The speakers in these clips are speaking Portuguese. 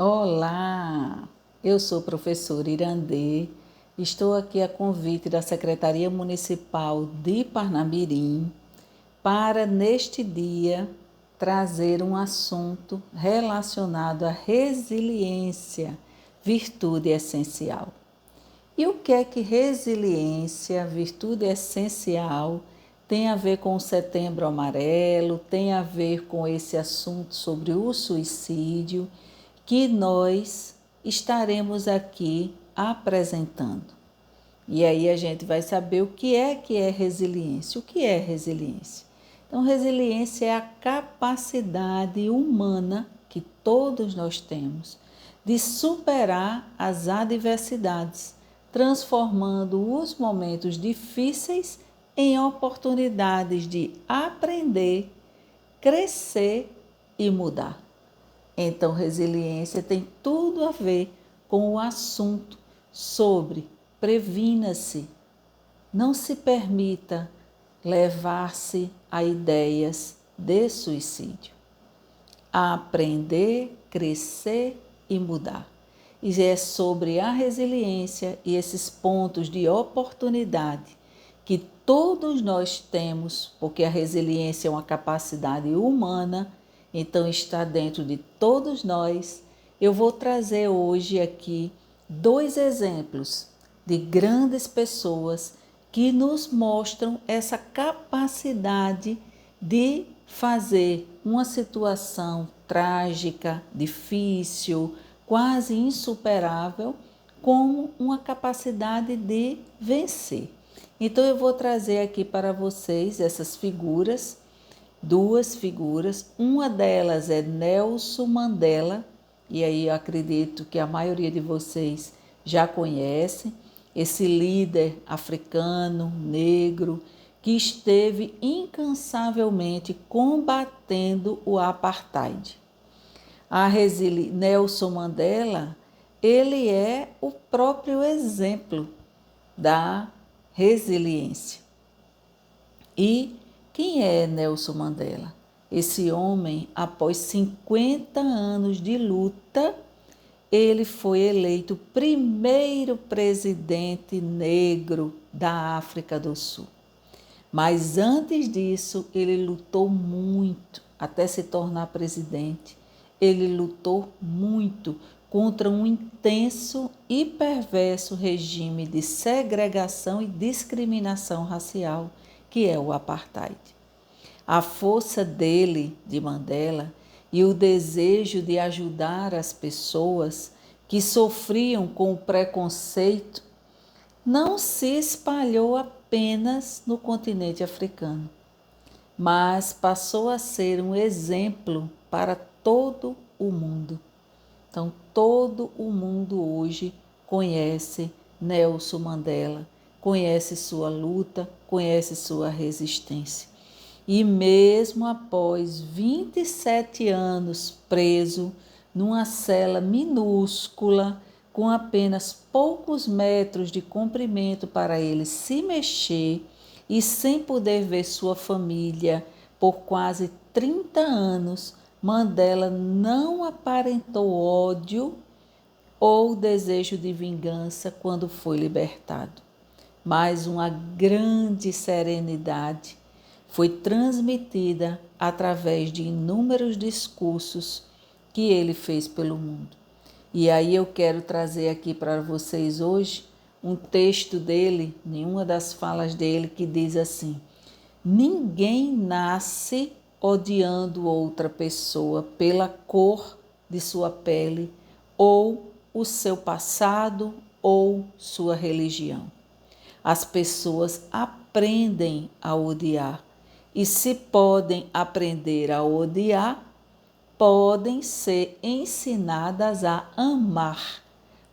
Olá, eu sou a professora Irandê, estou aqui a convite da Secretaria Municipal de Parnamirim para, neste dia, trazer um assunto relacionado à resiliência, virtude essencial. E o que é que resiliência, virtude essencial, tem a ver com o Setembro Amarelo, tem a ver com esse assunto sobre o suicídio que nós estaremos aqui apresentando. E aí a gente vai saber o que é resiliência. O que é resiliência? Então, resiliência é a capacidade humana que todos nós temos de superar as adversidades, transformando os momentos difíceis em oportunidades de aprender, crescer e mudar. Então, resiliência tem tudo a ver com o assunto sobre previna-se, não se permita levar-se a ideias de suicídio. Aprender, crescer e mudar. E é sobre a resiliência e esses pontos de oportunidade que todos nós temos, porque a resiliência é uma capacidade humana, então está dentro de todos nós. Eu vou trazer hoje aqui 2 exemplos de grandes pessoas que nos mostram essa capacidade de fazer uma situação trágica, difícil, quase insuperável, como uma capacidade de vencer. Então eu vou trazer aqui para vocês essas figuras, 2 figuras. Uma delas é Nelson Mandela, e aí eu acredito que a maioria de vocês já conhece, esse líder africano, negro, que esteve incansavelmente combatendo o apartheid. Nelson Mandela, ele é o próprio exemplo da resiliência. E quem é Nelson Mandela? Esse homem, após 50 anos de luta, ele foi eleito o primeiro presidente negro da África do Sul. Mas antes disso, ele lutou muito até se tornar presidente. Ele lutou muito contra um intenso e perverso regime de segregação e discriminação racial, que é o apartheid. A força dele, de Mandela, e o desejo de ajudar as pessoas que sofriam com o preconceito não se espalhou apenas no continente africano, mas passou a ser um exemplo para todo o mundo. Então, todo o mundo hoje conhece Nelson Mandela, conhece sua luta, conhece sua resistência. E mesmo após 27 anos preso numa cela minúscula, com apenas poucos metros de comprimento para ele se mexer e sem poder ver sua família por quase 30 anos, Mandela não aparentou ódio ou desejo de vingança quando foi libertado, mas uma grande serenidade foi transmitida através de inúmeros discursos que ele fez pelo mundo. E aí eu quero trazer aqui para vocês hoje um texto dele, nenhuma das falas dele, que diz assim: ninguém nasce odiando outra pessoa pela cor de sua pele, ou o seu passado, ou sua religião. As pessoas aprendem a odiar, e se podem aprender a odiar, podem ser ensinadas a amar,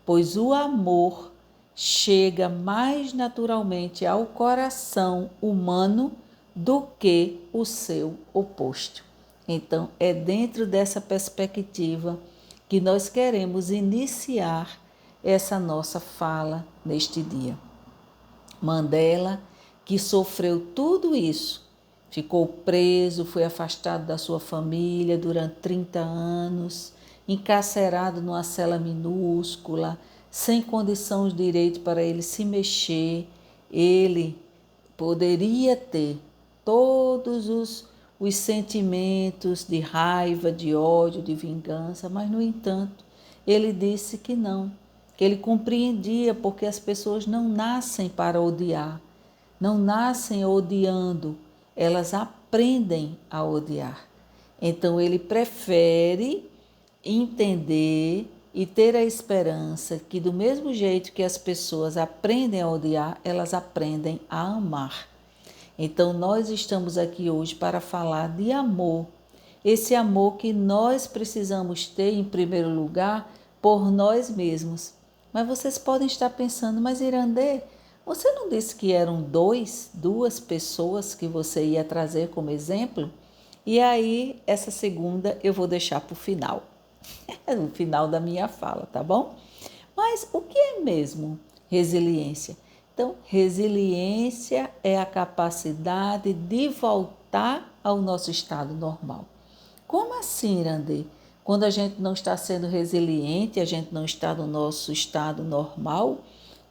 pois o amor chega mais naturalmente ao coração humano do que o seu oposto. Então, é dentro dessa perspectiva que nós queremos iniciar essa nossa fala neste dia. Mandela, que sofreu tudo isso, ficou preso, foi afastado da sua família durante 30 anos, encarcerado numa cela minúscula, sem condição de direito para ele se mexer. Ele poderia ter todos os sentimentos de raiva, de ódio, de vingança, mas, no entanto, ele disse que não, que ele compreendia porque as pessoas não nascem para odiar, não nascem odiando, elas aprendem a odiar. Então, ele prefere entender e ter a esperança que, do mesmo jeito que as pessoas aprendem a odiar, elas aprendem a amar. Então, nós estamos aqui hoje para falar de amor. Esse amor que nós precisamos ter, em primeiro lugar, por nós mesmos. Mas vocês podem estar pensando, mas Irandê, você não disse que eram duas pessoas que você ia trazer como exemplo? E aí, essa segunda eu vou deixar para o final. No final da minha fala, tá bom? Mas o que é mesmo resiliência? Então, resiliência é a capacidade de voltar ao nosso estado normal. Como assim, Irandê? Quando a gente não está sendo resiliente, a gente não está no nosso estado normal,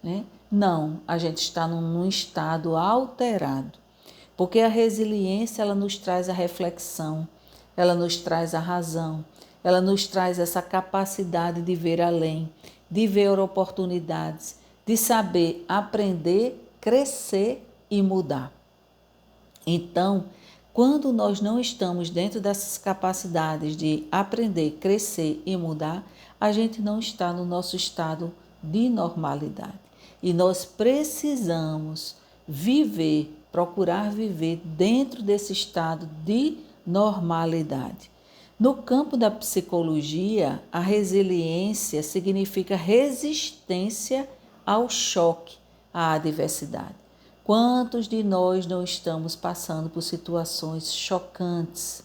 né? Não, a gente está num estado alterado. Porque a resiliência, ela nos traz a reflexão, ela nos traz a razão, ela nos traz essa capacidade de ver além, de ver oportunidades, de saber aprender, crescer e mudar. Então, quando nós não estamos dentro dessas capacidades de aprender, crescer e mudar, a gente não está no nosso estado de normalidade. E nós precisamos procurar viver dentro desse estado de normalidade. No campo da psicologia, a resiliência significa resistência ao choque, à adversidade. Quantos de nós não estamos passando por situações chocantes,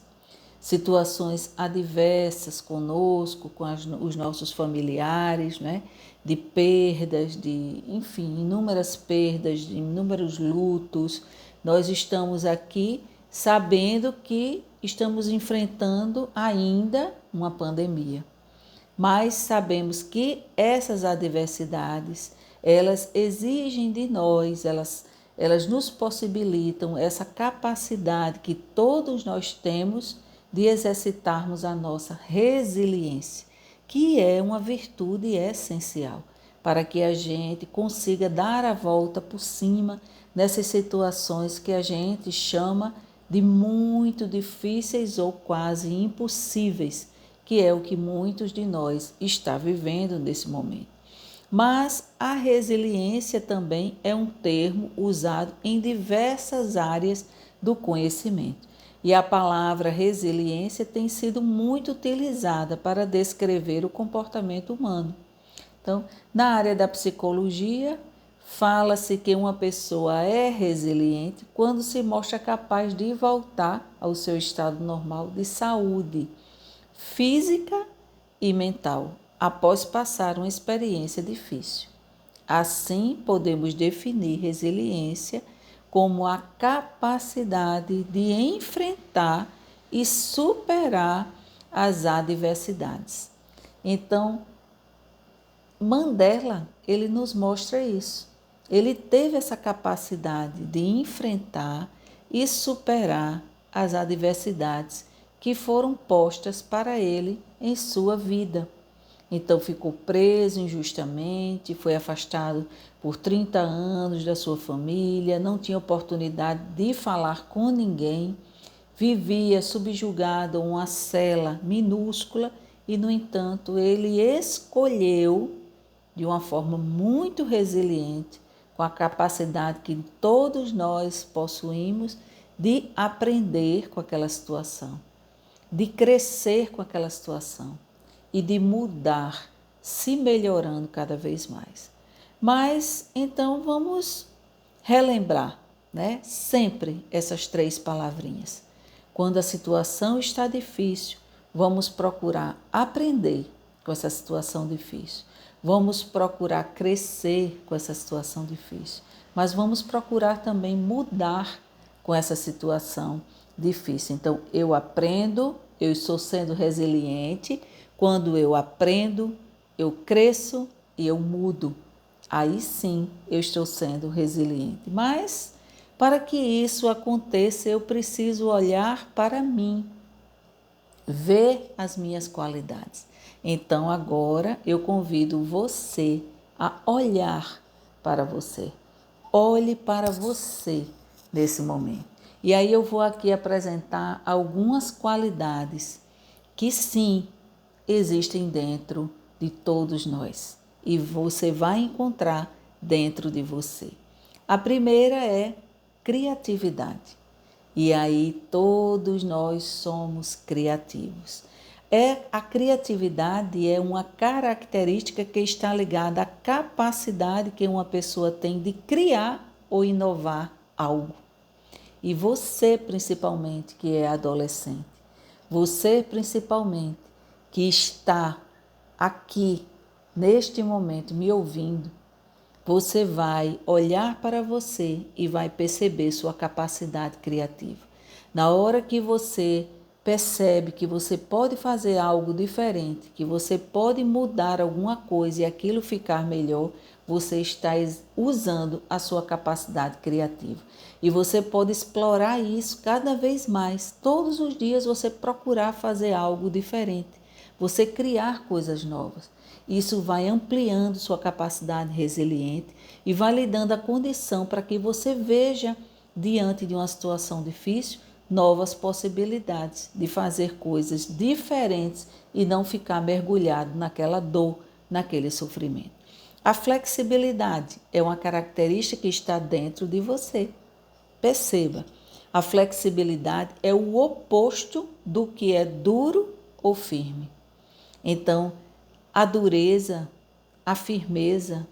situações adversas conosco, com os nossos familiares, né? De perdas, enfim, inúmeras perdas, de inúmeros lutos. Nós estamos aqui sabendo que estamos enfrentando ainda uma pandemia, mas sabemos que essas adversidades, elas exigem de nós, elas nos possibilitam essa capacidade que todos nós temos de exercitarmos a nossa resiliência, que é uma virtude essencial para que a gente consiga dar a volta por cima nessas situações que a gente chama de muito difíceis ou quase impossíveis, que é o que muitos de nós está vivendo nesse momento. Mas a resiliência também é um termo usado em diversas áreas do conhecimento. E a palavra resiliência tem sido muito utilizada para descrever o comportamento humano. Então, na área da psicologia, fala-se que uma pessoa é resiliente quando se mostra capaz de voltar ao seu estado normal de saúde física e mental, após passar uma experiência difícil. Assim, podemos definir resiliência como a capacidade de enfrentar e superar as adversidades. Então, Mandela, ele nos mostra isso. Ele teve essa capacidade de enfrentar e superar as adversidades que foram postas para ele em sua vida. Então ficou preso injustamente, foi afastado por 30 anos da sua família, não tinha oportunidade de falar com ninguém, vivia subjugado a uma cela minúscula e, no entanto, ele escolheu de uma forma muito resiliente, com a capacidade que todos nós possuímos de aprender com aquela situação, de crescer com aquela situação e de mudar, se melhorando cada vez mais. Mas então vamos relembrar, né? Sempre essas 3 palavrinhas. Quando a situação está difícil, vamos procurar aprender com essa situação difícil. Vamos procurar crescer com essa situação difícil, mas vamos procurar também mudar com essa situação difícil. Então, eu aprendo, eu estou sendo resiliente Quando eu aprendo, eu cresço e eu mudo. Aí sim eu estou sendo resiliente. Mas para que isso aconteça, eu preciso olhar para mim, ver as minhas qualidades. Então agora eu convido você a olhar para você. Olhe para você nesse momento. E aí eu vou aqui apresentar algumas qualidades que sim existem dentro de todos nós e você vai encontrar dentro de você. A primeira é criatividade. E aí todos nós somos criativos. A criatividade é uma característica que está ligada à capacidade que uma pessoa tem de criar ou inovar algo. E você, principalmente, que é adolescente, você, principalmente, que está aqui, neste momento, me ouvindo, você vai olhar para você e vai perceber sua capacidade criativa. Na hora que você percebe que você pode fazer algo diferente, que você pode mudar alguma coisa e aquilo ficar melhor, você está usando a sua capacidade criativa. E você pode explorar isso cada vez mais. Todos os dias você procurar fazer algo diferente, você criar coisas novas. Isso vai ampliando sua capacidade resiliente e vai lhe dando a condição para que você veja, diante de uma situação difícil, novas possibilidades de fazer coisas diferentes e não ficar mergulhado naquela dor, naquele sofrimento. A flexibilidade é uma característica que está dentro de você. Perceba, a flexibilidade é o oposto do que é duro ou firme. Então, a dureza, a firmeza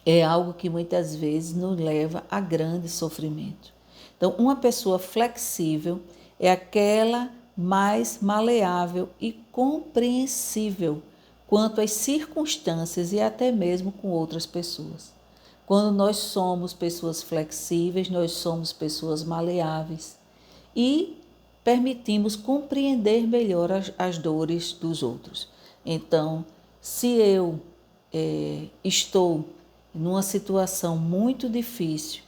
é algo que muitas vezes nos leva a grande sofrimento. Então, uma pessoa flexível é aquela mais maleável e compreensível quanto às circunstâncias e até mesmo com outras pessoas. Quando nós somos pessoas flexíveis, nós somos pessoas maleáveis e permitimos compreender melhor as dores dos outros. Então, se eu estou numa situação muito difícil,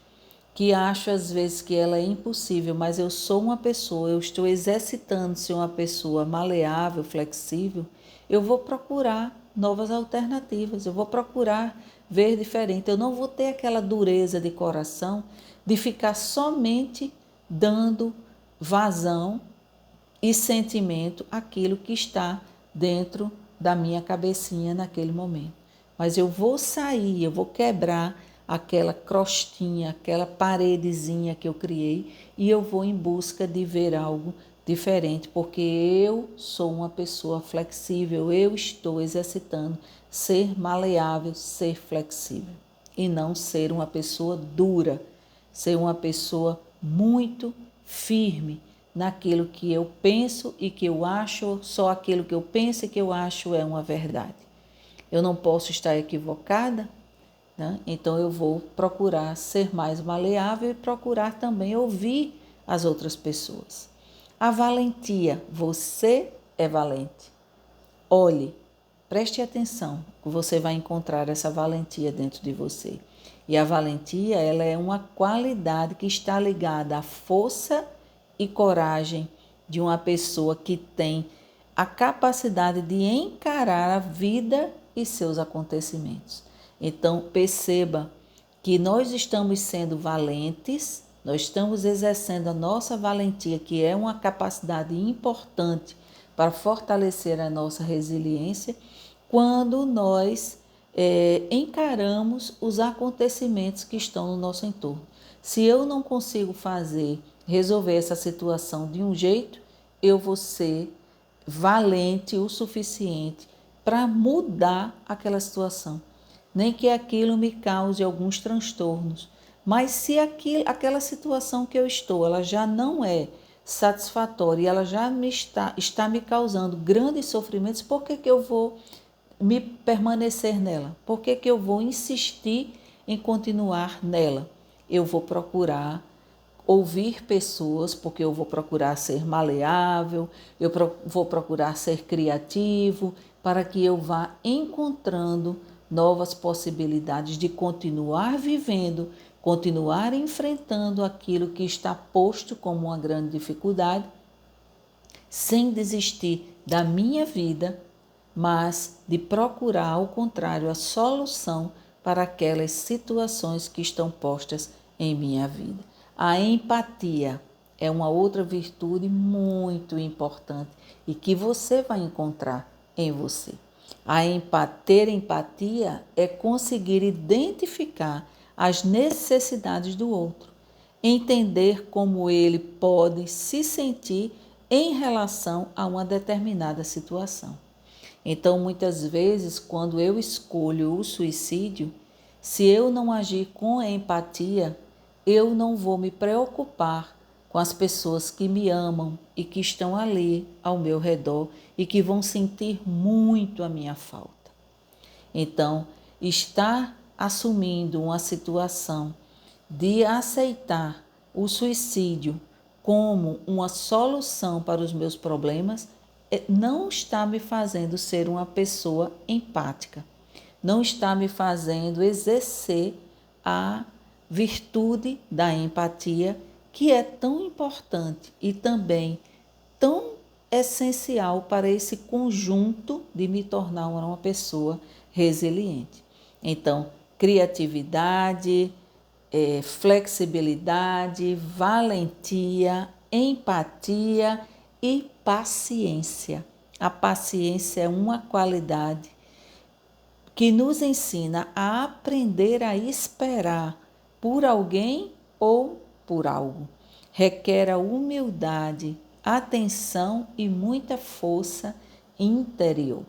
que acho às vezes que ela é impossível, mas eu sou uma pessoa, eu estou exercitando ser uma pessoa maleável, flexível, eu vou procurar novas alternativas, eu vou procurar ver diferente. Eu não vou ter aquela dureza de coração de ficar somente dando vazão e sentimento àquilo que está dentro da minha cabecinha naquele momento. Mas eu vou sair, eu vou quebrar aquela crostinha, aquela paredezinha que eu criei e eu vou em busca de ver algo diferente, porque eu sou uma pessoa flexível, eu estou exercitando ser maleável, ser flexível e não ser uma pessoa dura, ser uma pessoa muito firme naquilo que eu penso e que eu acho, só aquilo que eu penso e que eu acho é uma verdade. Eu não posso estar equivocada, né? Então eu vou procurar ser mais maleável e procurar também ouvir as outras pessoas. A valentia, você é valente. Olhe, preste atenção, que você vai encontrar essa valentia dentro de você. E a valentia, ela é uma qualidade que está ligada à força e coragem de uma pessoa que tem a capacidade de encarar a vida e seus acontecimentos. Então, perceba que nós estamos sendo valentes, nós estamos exercendo a nossa valentia, que é uma capacidade importante para fortalecer a nossa resiliência, quando nós encaramos os acontecimentos que estão no nosso entorno. Se eu não consigo resolver essa situação de um jeito, eu vou ser valente o suficiente para mudar aquela situação. Nem que aquilo me cause alguns transtornos. Mas se aquela situação que eu estou, ela já não é satisfatória e ela já está me causando grandes sofrimentos, por que eu vou me permanecer nela? Por que eu vou insistir em continuar nela? Eu vou procurar ouvir pessoas, porque eu vou procurar ser maleável, vou procurar ser criativo, para que eu vá encontrando novas possibilidades de continuar vivendo, continuar enfrentando aquilo que está posto como uma grande dificuldade, sem desistir da minha vida, mas de procurar, ao contrário, a solução para aquelas situações que estão postas em minha vida. A empatia é uma outra virtude muito importante e que você vai encontrar em você. Ter empatia é conseguir identificar as necessidades do outro, entender como ele pode se sentir em relação a uma determinada situação. Então, muitas vezes, quando eu escolho o suicídio, se eu não agir com empatia, eu não vou me preocupar com as pessoas que me amam e que estão ali ao meu redor e que vão sentir muito a minha falta. Então, estar assumindo uma situação de aceitar o suicídio como uma solução para os meus problemas não está me fazendo ser uma pessoa empática, não está me fazendo exercer a virtude da empatia, que é tão importante e também tão essencial para esse conjunto de me tornar uma pessoa resiliente. Então, criatividade, flexibilidade, valentia, empatia e paciência. A paciência é uma qualidade que nos ensina a aprender a esperar por alguém ou por algo. Requer a humildade, atenção e muita força interior.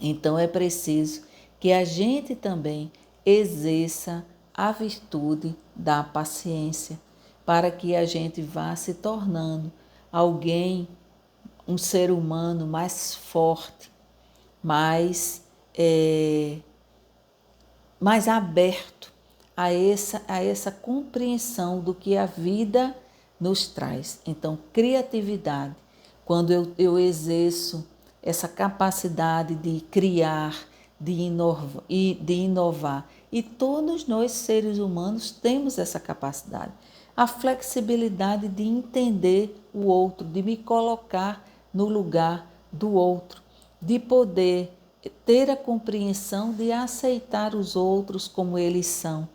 Então é preciso que a gente também exerça a virtude da paciência, para que a gente vá se tornando alguém, um ser humano mais forte, mais aberto a essa compreensão do que a vida nos traz. Então, criatividade, quando eu exerço essa capacidade de criar, de inovar, e todos nós, seres humanos, temos essa capacidade. A flexibilidade de entender o outro, de me colocar no lugar do outro, de poder ter a compreensão de aceitar os outros como eles são.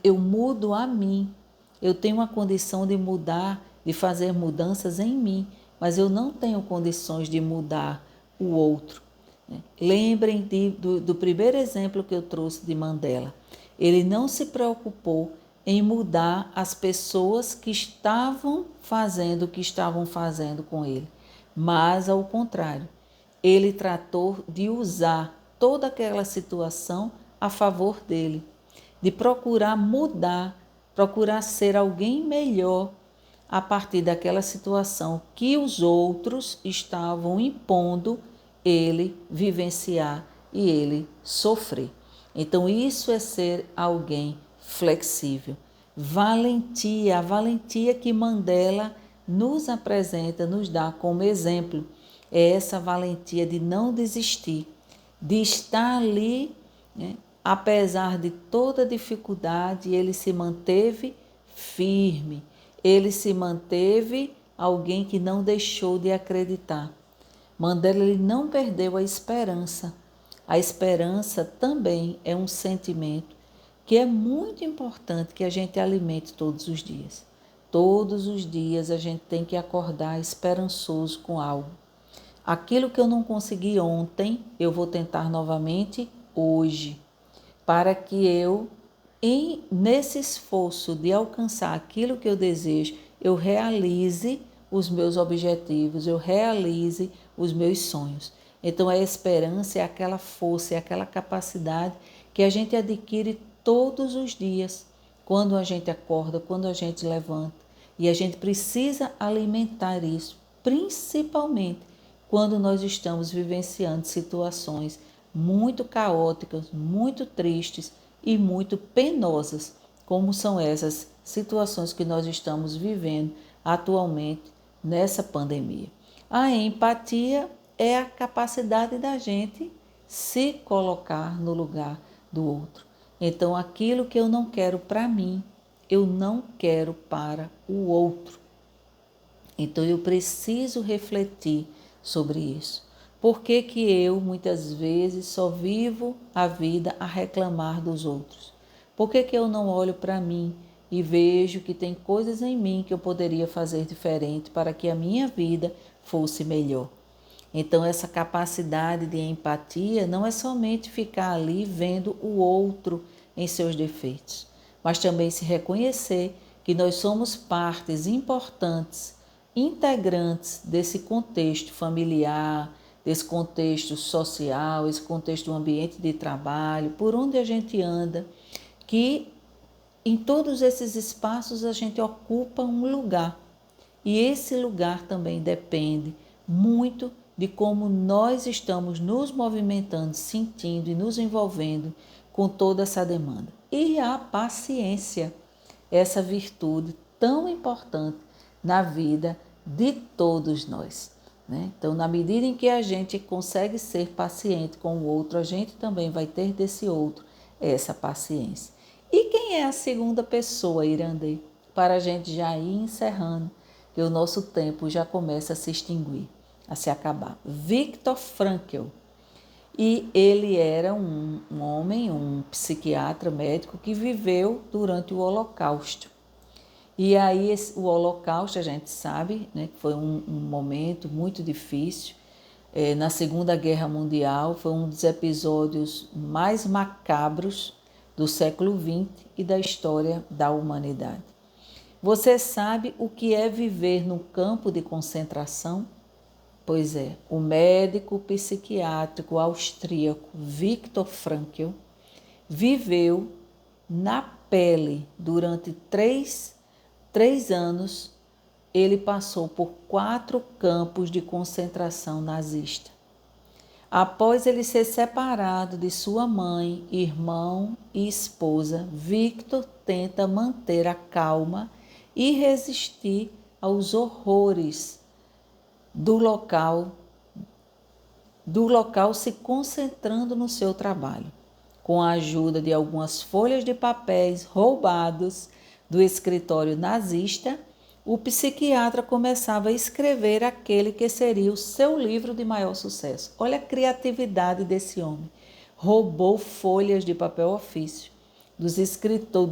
Eu mudo a mim, eu tenho uma condição de mudar, de fazer mudanças em mim, mas eu não tenho condições de mudar o outro. Lembrem do primeiro exemplo que eu trouxe de Mandela. Ele não se preocupou em mudar as pessoas que estavam fazendo o que estavam fazendo com ele, mas, ao contrário, ele tratou de usar toda aquela situação a favor dele, de procurar mudar, procurar ser alguém melhor a partir daquela situação que os outros estavam impondo ele vivenciar e ele sofrer. Então, isso é ser alguém flexível. Valentia, a valentia que Mandela nos apresenta, nos dá como exemplo, é essa valentia de não desistir, de estar ali, né? Apesar de toda dificuldade, ele se manteve firme, ele se manteve alguém que não deixou de acreditar. Mandela, ele não perdeu a esperança. A esperança também é um sentimento que é muito importante que a gente alimente todos os dias. Todos os dias a gente tem que acordar esperançoso com algo. Aquilo que eu não consegui ontem, eu vou tentar novamente hoje, para que eu, nesse esforço de alcançar aquilo que eu desejo, eu realize os meus objetivos, eu realize os meus sonhos. Então, a esperança é aquela força, é aquela capacidade que a gente adquire todos os dias, quando a gente acorda, quando a gente levanta. E a gente precisa alimentar isso, principalmente quando nós estamos vivenciando situações muito caóticas, muito tristes e muito penosas, como são essas situações que nós estamos vivendo atualmente nessa pandemia. A empatia é a capacidade da gente se colocar no lugar do outro. Então, aquilo que eu não quero para mim, eu não quero para o outro. Então, eu preciso refletir sobre isso. Por que que eu, muitas vezes, só vivo a vida a reclamar dos outros? Por que que eu não olho para mim e vejo que tem coisas em mim que eu poderia fazer diferente para que a minha vida fosse melhor? Então, essa capacidade de empatia não é somente ficar ali vendo o outro em seus defeitos, mas também se reconhecer que nós somos partes importantes, integrantes desse contexto familiar, desse contexto social, esse contexto do ambiente de trabalho, por onde a gente anda, que em todos esses espaços a gente ocupa um lugar. E esse lugar também depende muito de como nós estamos nos movimentando, sentindo e nos envolvendo com toda essa demanda. E a paciência, essa virtude tão importante na vida de todos nós, né? Então, na medida em que a gente consegue ser paciente com o outro, a gente também vai ter desse outro essa paciência. E quem é a segunda pessoa, Irandê? Para a gente já ir encerrando, que o nosso tempo já começa a se extinguir, a se acabar. Viktor Frankl. E ele era um homem, um psiquiatra médico que viveu durante o Holocausto. E aí o Holocausto, a gente sabe, né, que foi um momento muito difícil. Na Segunda Guerra Mundial, foi um dos episódios mais macabros do século XX e da história da humanidade. Você sabe o que é viver num campo de concentração? Pois é, o médico psiquiátrico austríaco Viktor Frankl viveu na pele durante três anos. Ele passou por 4 campos de concentração nazista. Após ele ser separado de sua mãe, irmão e esposa, Viktor tenta manter a calma e resistir aos horrores do local se concentrando no seu trabalho. Com a ajuda de algumas folhas de papéis roubados do escritório nazista, o psiquiatra começava a escrever aquele que seria o seu livro de maior sucesso. Olha a criatividade desse homem. Roubou folhas de papel ofício do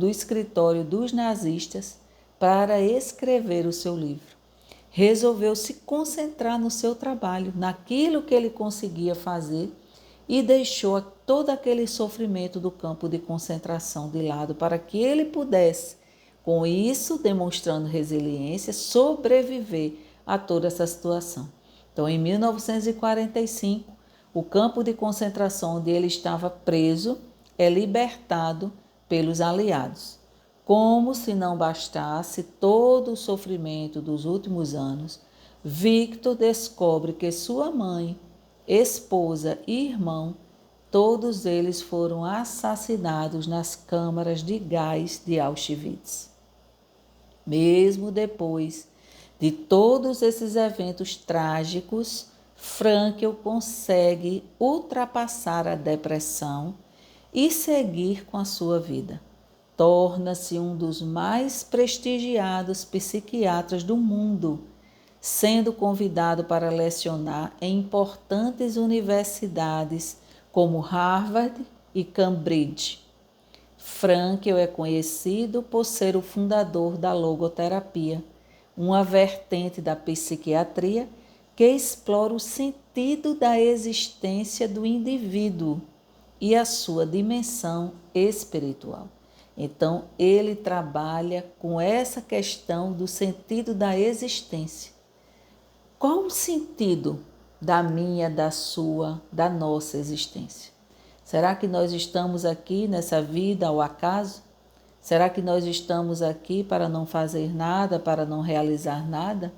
escritório dos nazistas para escrever o seu livro. Resolveu se concentrar no seu trabalho, naquilo que ele conseguia fazer, e deixou todo aquele sofrimento do campo de concentração de lado para que ele pudesse, com isso, demonstrando resiliência, sobreviver a toda essa situação. Então, em 1945, o campo de concentração onde ele estava preso é libertado pelos aliados. Como se não bastasse todo o sofrimento dos últimos anos, Viktor descobre que sua mãe, esposa e irmão, todos eles foram assassinados nas câmaras de gás de Auschwitz. Mesmo depois de todos esses eventos trágicos, Frankl consegue ultrapassar a depressão e seguir com a sua vida. Torna-se um dos mais prestigiados psiquiatras do mundo, sendo convidado para lecionar em importantes universidades como Harvard e Cambridge. Frankl é conhecido por ser o fundador da logoterapia, uma vertente da psiquiatria que explora o sentido da existência do indivíduo e a sua dimensão espiritual. Então, ele trabalha com essa questão do sentido da existência. Qual o sentido da minha, da sua, da nossa existência? Será que nós estamos aqui nessa vida ao acaso? Será que nós estamos aqui para não fazer nada, para não realizar nada?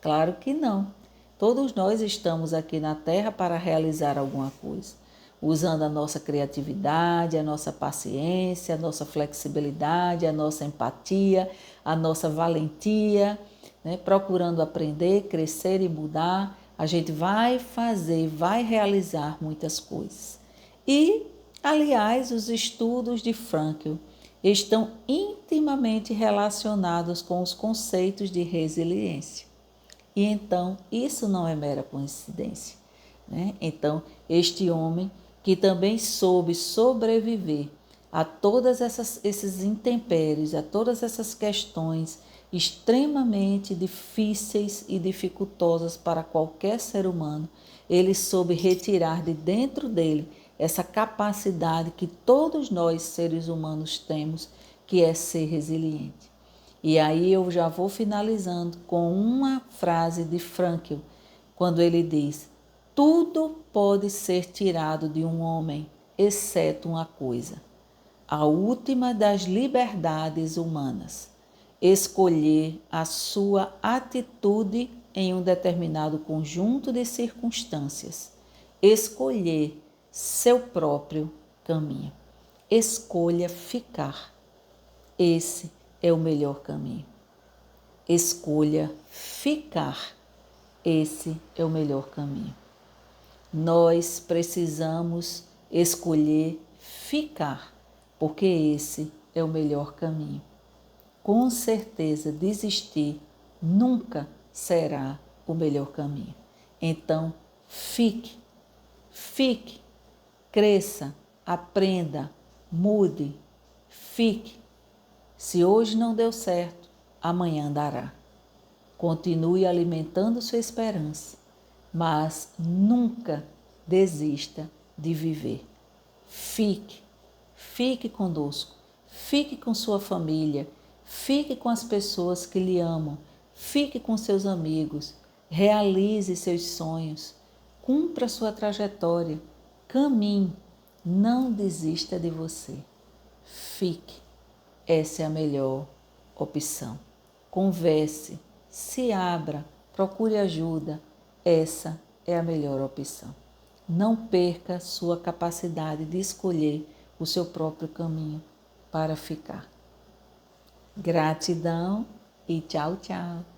Claro que não. Todos nós estamos aqui na Terra para realizar alguma coisa. usando a nossa criatividade, a nossa paciência, a nossa flexibilidade, a nossa empatia, a nossa valentia, né? Procurando aprender, crescer e mudar, a gente vai fazer, vai realizar muitas coisas. E, aliás, os estudos de Frankl estão intimamente relacionados com os conceitos de resiliência. E então, isso não é mera coincidência, né? Então, este homem que também soube sobreviver a todas esses intempéries, a todas essas questões extremamente difíceis e dificultosas para qualquer ser humano, ele soube retirar de dentro dele essa capacidade que todos nós, seres humanos, temos, que é ser resiliente. E aí eu já vou finalizando com uma frase de Frankl, quando ele diz: tudo pode ser tirado de um homem, exceto uma coisa, a última das liberdades humanas, escolher a sua atitude em um determinado conjunto de circunstâncias, escolher seu próprio caminho. Escolha ficar. Esse é o melhor caminho. Escolha ficar. Esse é o melhor caminho. Nós precisamos escolher ficar, porque esse é o melhor caminho. Com certeza, desistir nunca será o melhor caminho. Então, fique, cresça, aprenda, mude, fique. Se hoje não deu certo, amanhã dará. Continue alimentando sua esperança, mas nunca desista de viver. Fique conosco, fique com sua família, fique com as pessoas que lhe amam, fique com seus amigos, realize seus sonhos, cumpra sua trajetória, caminhe, não desista de você. Fique. Essa é a melhor opção. Converse, se abra, procure ajuda. Essa é a melhor opção. Não perca sua capacidade de escolher o seu próprio caminho para ficar. Gratidão e tchau, tchau.